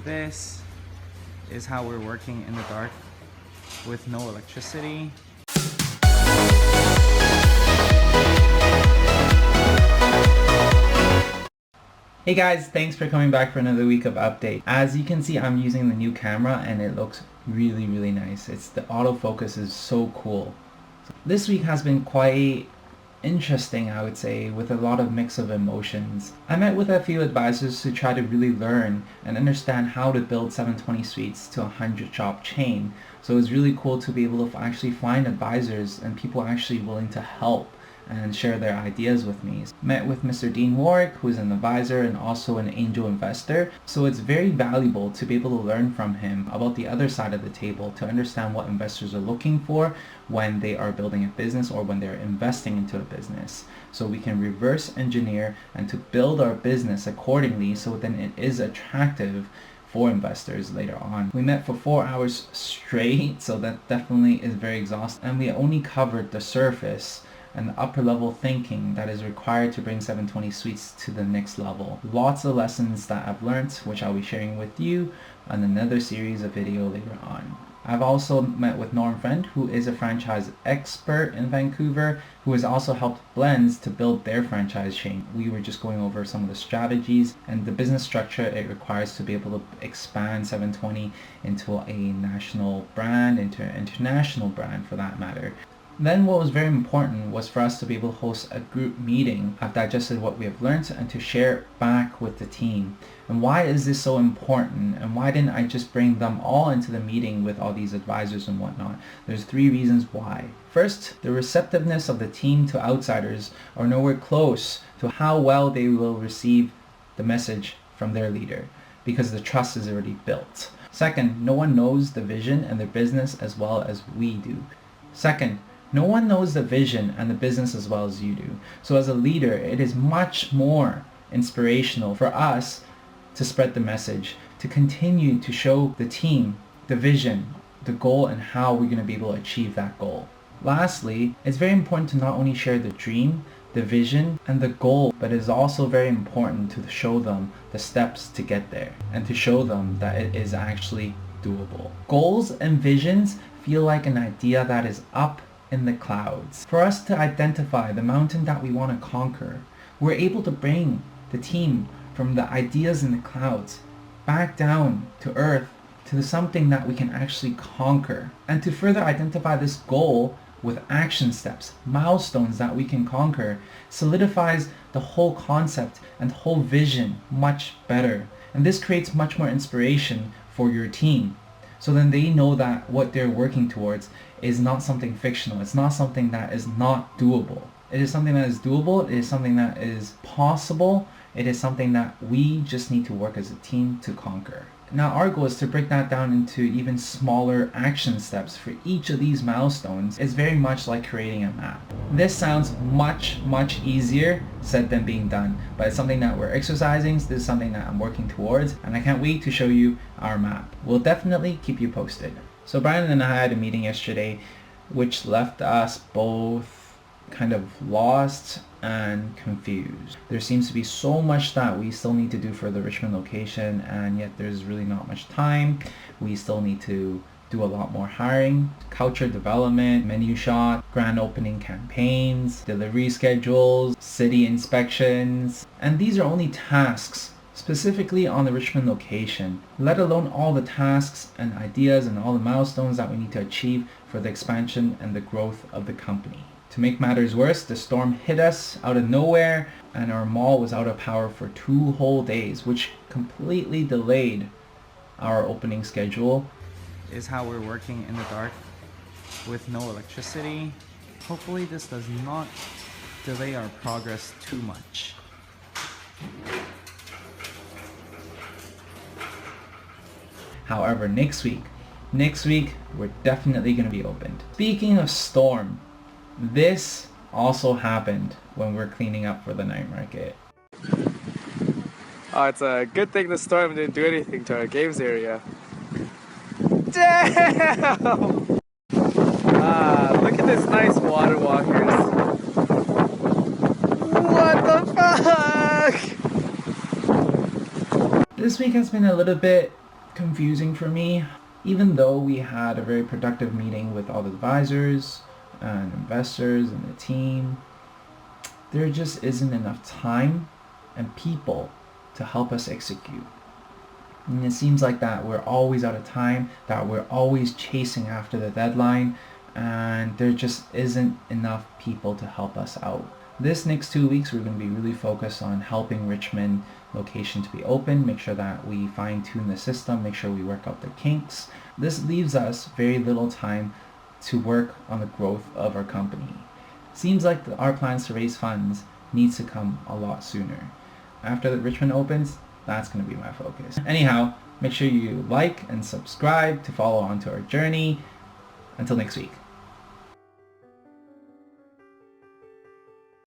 This is how we're working in the dark with no electricity. Hey guys, thanks for coming back for another week of update. As you can see, I'm using the new camera and it looks really nice. The autofocus is so cool. This week has been quite interesting, I would say, with a lot of mix of emotions. I met with a few advisors to try to really learn and understand how to build 720 suites to a 100 shop chain. So it was really cool to be able to actually find advisors and people actually willing to help and share their ideas with me. Met with Mr. Dean Warwick, who is an advisor and also an angel investor. So it's very valuable to be able to learn from him about the other side of the table to understand what investors are looking for when they are building a business or when they're investing into a business. So we can reverse engineer and to build our business accordingly so then it is attractive for investors later on. We met for 4 hours straight, so that definitely is very exhausting. And we only covered the surface and the upper level thinking that is required to bring 720 suites to the next level. Lots of lessons that I've learned, which I'll be sharing with you on another series of video later on. I've also met with Norm Friend, who is a franchise expert in Vancouver, who has also helped Blends to build their franchise chain. We were just going over some of the strategies and the business structure it requires to be able to expand 720 into a national brand, into an international brand for that matter. Then what was very important was for us to be able to host a group meeting. I've digested what we have learned and to share back with the team. And why is this so important? And why didn't I just bring them all into the meeting with all these advisors and whatnot? There's 3 reasons why. First, the receptiveness of the team to outsiders are nowhere close to how well they will receive the message from their leader, because the trust is already built. Second, no one knows the vision and their business as well as we do. Second, no one knows the vision and the business as well as you do. So as a leader, it is much more inspirational for us to spread the message, to continue to show the team the vision, the goal, and how we're going to be able to achieve that goal. Lastly, it's very important to not only share the dream, the vision, and the goal, but it is also very important to show them the steps to get there and to show them that it is actually doable. Goals and visions feel like an idea that is up in the clouds. For us to identify the mountain that we want to conquer, we're able to bring the team from the ideas in the clouds back down to earth to something that we can actually conquer. And to further identify this goal with action steps, milestones that we can conquer, solidifies the whole concept and the whole vision much better. And this creates much more inspiration for your team. So then they know that what they're working towards is not something fictional. It's not something that is not doable. It is something that is doable. It is something that is possible. It is something that we just need to work as a team to conquer. Now our goal is to break that down into even smaller action steps for each of these milestones. It's very much like creating a map. This sounds much easier said than being done, but it's something that we're exercising. This is something that I'm working towards, and I can't wait to show you our map. We'll definitely keep you posted. So Brian and I had a meeting yesterday which left us both kind of lost and confused. There seems to be so much that we still need to do for the Richmond location, and yet there's really not much time. We still need to do a lot more hiring, culture development, menu shot, grand opening campaigns, delivery schedules, city inspections, and these are only tasks specifically on the Richmond location, let alone all the tasks and ideas and all the milestones that we need to achieve for the expansion and the growth of the company. To make matters worse, the storm hit us out of nowhere and our mall was out of power for 2 whole days, which completely delayed our opening schedule. Is how we're working in the dark with no electricity. Hopefully this does not delay our progress too much. However, next week we're definitely going to be opened. Speaking of storm, this also happened when we're cleaning up for the night market. Oh, it's a good thing the storm didn't do anything to our games area. Damn! Look at this nice water walkers. What the fuck? This week has been a little bit confusing for me. Even though we had a very productive meeting with all the advisors and investors and the team, there just isn't enough time and people to help us execute. And it seems like that we're always out of time, that we're always chasing after the deadline, and there just isn't enough people to help us out. This next 2 weeks, we're going to be really focused on helping Richmond location to be open, make sure that we fine tune the system, make sure we work out the kinks. This leaves us very little time to work on the growth of our company. Seems like our plans to raise funds needs to come a lot sooner. After the Richmond opens, that's going to be my focus. Anyhow, make sure you like and subscribe to follow on to our journey. Until next week.